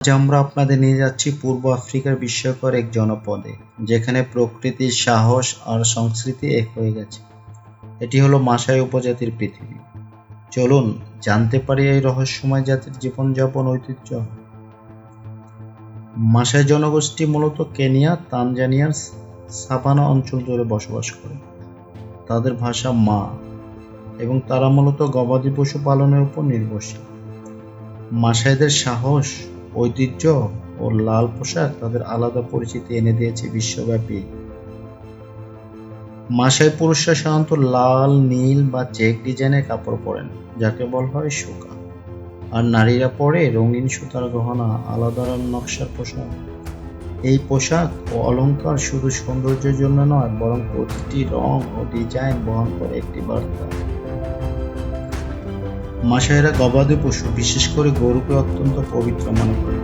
আজ আমরা আপনাদের নিয়ে যাচ্ছি পূর্ব আফ্রিকার বিস্ময়কর এক জনপদে, যেখানে প্রকৃতির সাহস আর সংস্কৃতি এক হয়ে গেছে। এটি হলো মাসাই উপজাতির পৃথিবী। চলুন জানতে পারি এই রহস্যময় জাতির জীবনযাপন ঐতিহ্য। মাসাই জনগোষ্ঠী মূলত কেনিয়া, তানজানিয়ার সাভানা অঞ্চল জুড়ে বসবাস করে। তাদের ভাষা মা এবং তারা মূলত গবাদি পশু পালনের উপর নির্ভরশীল। মাসাইদের সাহস, ঐতিহ্য ও লাল পোশাক তাদের আলাদা পরিচিতি এনে দিয়েছে বিশ্বব্যাপী। মাসাই পুরুষরা সাধারণত লাল, নীল বা চেক ডিজাইনের কাপড় পরেন, যাকে বলা হয় শুকা, আর নারীরা পরে রঙিন সুতার গহনা, আলাদা নকশার পোশাক। এই পোশাক ও অলংকার শুধু সৌন্দর্যের জন্য নয়, বরং প্রতিটি রং ও ডিজাইন বহন করে একটি বার্তা। মাসাইরা গবাদি পশু, বিশেষ করে গরুকে অত্যন্ত পবিত্র মনে করে।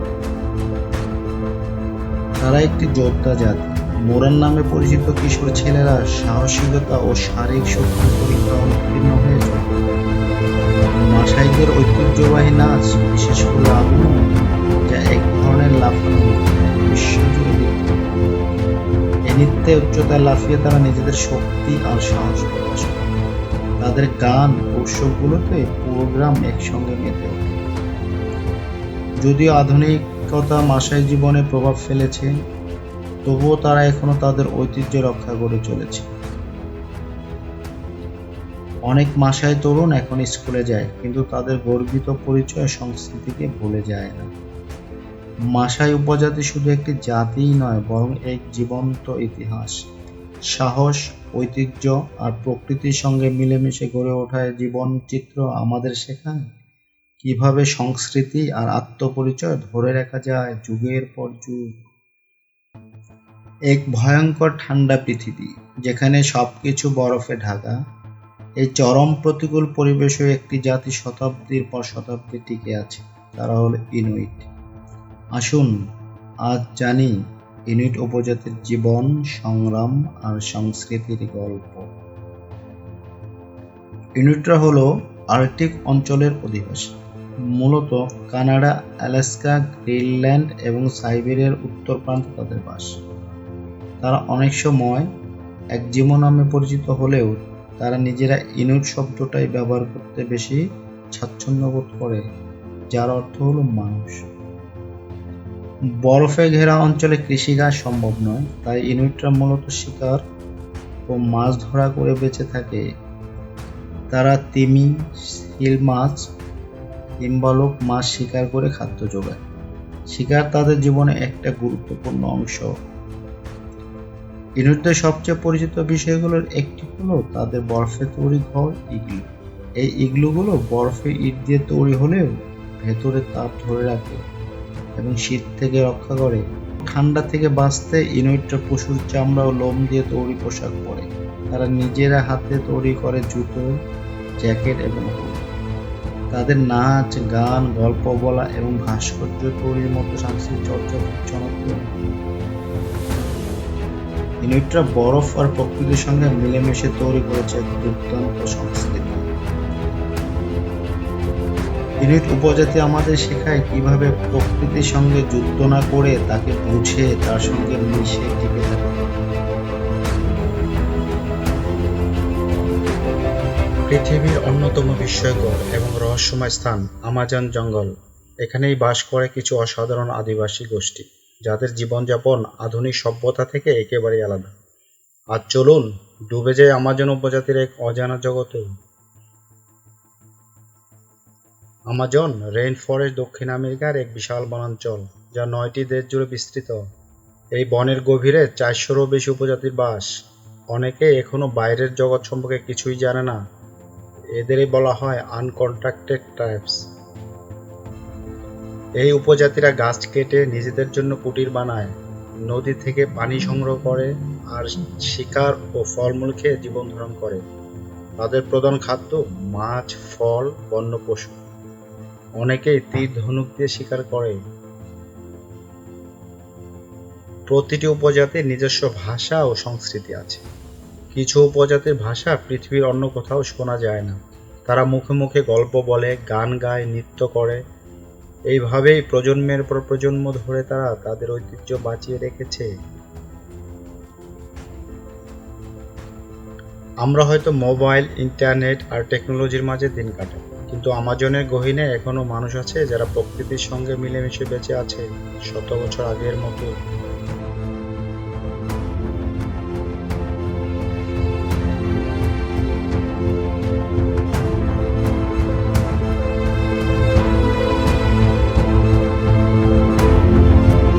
তারা একটি যোদ্ধা জাতি। মোরান নামে পরিচিত কিশোর ছেলেরা সাহসিকতা ও শারীরিক শক্তির পরীক্ষা উত্তীর্ণ হয়েছে। মাসাইদের ঐতিহ্যবাহী নাচ, বিশেষ করে আগুন, যা এক ধরনের লাফানো বিশ্বজুড়ে বিখ্যাত। এই নৃত্যে উচ্চতায় লাফিয়ে তারা নিজেদের শক্তি আর সাহস প্রকাশ করে। তাদের গান উৎসবগুলোতে পুরো গ্রাম একসঙ্গে মেতে ওঠে। যদিও আধুনিকতা মাসাই জীবনে প্রভাব ফেলেছে, তবুও তারা এখনো তাদের ঐতিহ্য রক্ষা করে চলেছে। অনেক মাসাই তরুণ এখন স্কুলে যায়, কিন্তু তাদের গর্বিত পরিচয় সংস্কৃতিকে ভুলে যায় না। মাসাই উপজাতি শুধু একটি জাতিই নয়, বরং এক জীবন্ত ইতিহাস। সাহস, ঐতিহ্য আর প্রকৃতির সঙ্গে মিলেমিশে গড়ে ওঠা জীবন চিত্র আমাদের শেখায় কিভাবে সংস্কৃতি আর আত্মপরিচয় ধরে রাখা যায় যুগের পর যুগ। এক ভয়ঙ্কর ঠান্ডা পৃথিবী, যেখানে সবকিছু বরফে ঢাকা, এই চরম প্রতিকূল পরিবেশেও একটি জাতি শতাব্দীর পর শতাব্দী টিকে আছে। তারা হলো ইনুইট। আসুন আজ জানি ইনুইট উপজাতির জীবন, সংগ্রাম আর সংস্কৃতির গল্প। ইনুইটরা হলো আর্কটিক অঞ্চলের অধিবাসী। মূলত কানাডা, আলাস্কা, গ্রিনল্যান্ড এবং সাইবেরিয়ার উত্তর প্রান্তে তাদের বাস। তারা অনেক সময় একজিমো নামে পরিচিত হলেও তারা নিজেরা ইনুইট শব্দটাই ব্যবহার করতে বেশি স্বাচ্ছন্দ্য বোধ করে, যার অর্থ হলো মানুষ। বরফে ঘেরা অঞ্চলে কৃষিকাজ সম্ভব নয়, তাই ইনুইটরা মূলত শিকার ও মাছ ধরা করে বেঁচে থাকে। তারা তিমি, সিল মাছ, হিমবালক মাছ শিকার করে খাদ্য জোগায়। শিকার তাদের জীবনে একটা গুরুত্বপূর্ণ অংশ। ইনুইটদের সবচেয়ে পরিচিত বিষয়গুলোর একটি হলো তাদের বরফে তৈরি ঘর, ইগলু। এই ইগলুগুলো বরফে ইট দিয়ে তৈরি হলেও ভেতরে তাপ ধরে রাখে এবং শীত থেকে রক্ষা করে। ঠান্ডা থেকে বাঁচতে ইনুইটরা পশুর চামড়া ও লোম দিয়ে তৈরি পোশাক পরে। তারা নিজেরা হাতে তৈরি করে জুতো, জ্যাকেট এবং হুড। তাদের নাচ, গান, গল্প বলা এবং ভাস্কর্য তৈরির মতো সাংস্কৃতিক চর্চা খুব জনপ্রিয়। ইনুইটরা বরফ আর প্রকৃতির সঙ্গে মিলেমিশে তৈরি করেছে দুর্দান্ত সংস্কৃতি। ইনুইট উপজাতি আমাদের শেখায় কিভাবে প্রকৃতির সঙ্গে যুদ্ধ না করে তাকে বুঝে তার সঙ্গে মিশে টিকে থাকে। পৃথিবীর অন্যতম বিস্ময়কর এবং রহস্যময় স্থান আমাজন জঙ্গল। এখানেই বাস করে কিছু অসাধারণ আদিবাসী গোষ্ঠী, যাদের জীবনযাপন আধুনিক সভ্যতা থেকে একেবারেই আলাদা। আজ চলুন ডুবে যায় আমাজন উপজাতির এক অজানা জগতে। আমাজন রেইন ফরেস্ট দক্ষিণ আমেরিকার এক বিশাল বনাঞ্চল, যা 9টি দেশ জুড়ে বিস্তৃত। এই বনের গভীরে 400-রও বেশি উপজাতির বাস। অনেকে এখনো বাইরের জগৎ সম্পর্কে কিছুই জানে না। এদেরই বলা হয় আনকন্ট্রাক্টেড ট্রাইবস। এই উপজাতিরা গাছ কেটে নিজেদের জন্য কুটির বানায়, নদী থেকে পানি সংগ্রহ করে আর শিকার ও ফলমূল খেয়ে জীবন ধারণ করে। তাদের প্রধান খাদ্য মাছ, ফল, বন্য পশু। অনেকেই তীর ধনুক দিয়ে শিকার করে। প্রতিটি উপজাতির নিজস্ব ভাষা ও সংস্কৃতি আছে। কিছু উপজাতির ভাষা পৃথিবীর অন্য কোথাও শোনা যায় না। তারা মুখে মুখে গল্প বলে, গান গায়, নৃত্য করে এইভাবেই প্রজন্মের পর প্রজন্ম ধরে তারা তাদের ঐতিহ্য বাঁচিয়ে রেখেছে। আমরা হয়তো মোবাইল, ইন্টারনেট আর টেকনোলজির মাঝে দিন কাটাই, কিন্তু আমাজনের গহীনে এখনো মানুষ আছে যারা প্রকৃতির সঙ্গে মিলেমিশে বেঁচে আছে শত বছর আগের মতো।